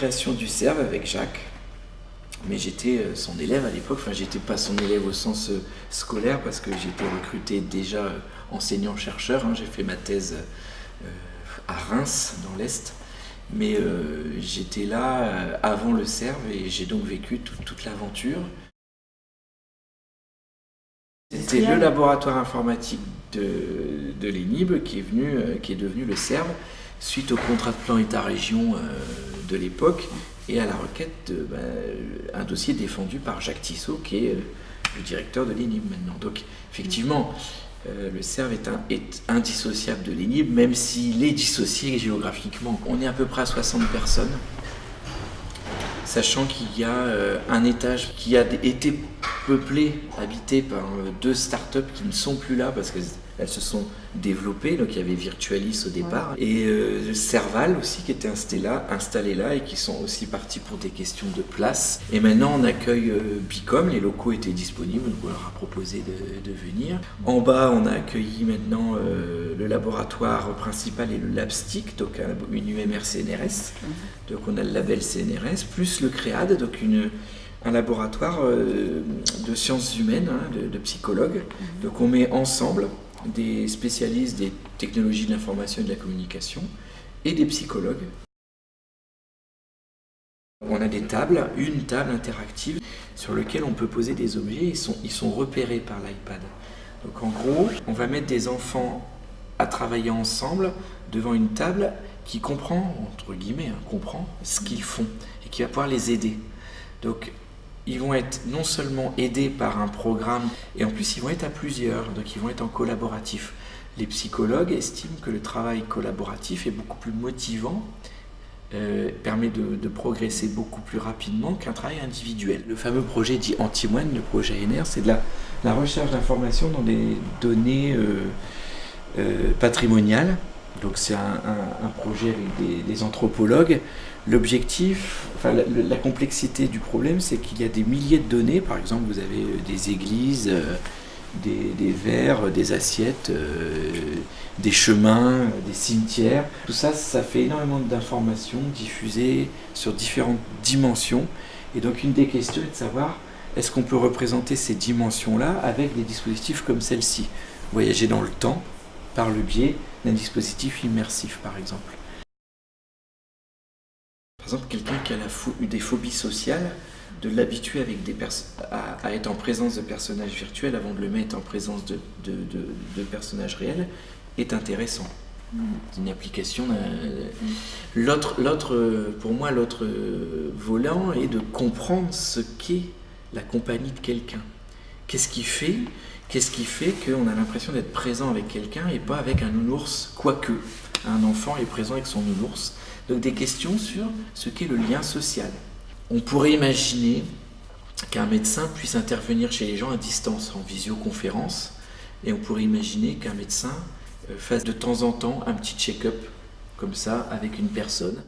création du CERV avec Jacques, mais j'étais son élève à l'époque. Enfin, j'étais pas son élève au sens scolaire parce que j'étais recruté déjà enseignant-chercheur. J'ai fait ma thèse à Reims, dans l'Est, mais j'étais là avant le CERV et j'ai donc vécu toute l'aventure. C'était le laboratoire informatique de l'ENIB qui est devenu le CERV suite au contrat de plan État-région de l'époque et à la requête un dossier défendu par Jacques Tissot qui est le directeur de l'ENIB maintenant. Donc effectivement, le CERV est indissociable de l'ENIB, même s'il est dissocié géographiquement. On est à peu près à 60 personnes, sachant qu'il y a un étage qui a été peuplé, habité par 2 startups qui ne sont plus là parce qu'elles se sont développées. Donc il y avait Virtualis au départ et Serval aussi qui était installé là et qui sont aussi partis pour des questions de place. Et maintenant on accueille Bicom, les locaux étaient disponibles, donc on leur a proposé de venir. En bas on a accueilli maintenant le laboratoire principal et le LabStick, donc une UMR CNRS. Donc on a le label CNRS, plus le CREAD, donc un laboratoire de sciences humaines, de psychologues. Donc on met ensemble des spécialistes des technologies de l'information et de la communication et des psychologues. On a des tables, une table interactive sur laquelle on peut poser des objets, ils sont repérés par l'iPad. Donc en gros, on va mettre des enfants à travailler ensemble devant une table qui comprend, entre guillemets, comprend ce qu'ils font et qui va pouvoir les aider. Donc ils vont être non seulement aidés par un programme, et en plus ils vont être à plusieurs, donc ils vont être en collaboratif. Les psychologues estiment que le travail collaboratif est beaucoup plus motivant, permet de progresser beaucoup plus rapidement qu'un travail individuel. Le fameux projet dit Anti-Moine, le projet ANR, c'est de la recherche d'informations dans des données patrimoniales. Donc c'est un projet avec des anthropologues. L'objectif, enfin la complexité du problème, c'est qu'il y a des milliers de données. Par exemple, vous avez des églises, des verres, des assiettes, des chemins, des cimetières. Tout ça, ça fait énormément d'informations diffusées sur différentes dimensions. Et donc une des questions est de savoir, est-ce qu'on peut représenter ces dimensions-là avec des dispositifs comme celle-ci? Voyager dans le temps par le biais d'un dispositif immersif, par exemple. Par exemple, quelqu'un qui a des phobies sociales, de l'habituer avec à être en présence de personnages virtuels avant de le mettre en présence de personnages réels est intéressant. C'est une application. Pour moi, l'autre volant est de comprendre ce qu'est la compagnie de quelqu'un. Qu'est-ce qui fait qu'on a l'impression d'être présent avec quelqu'un et pas avec un nounours, quoique un enfant est présent avec son nounours. Donc des questions sur ce qu'est le lien social. On pourrait imaginer qu'un médecin puisse intervenir chez les gens à distance, en visioconférence, et on pourrait imaginer qu'un médecin fasse de temps en temps un petit check-up comme ça avec une personne.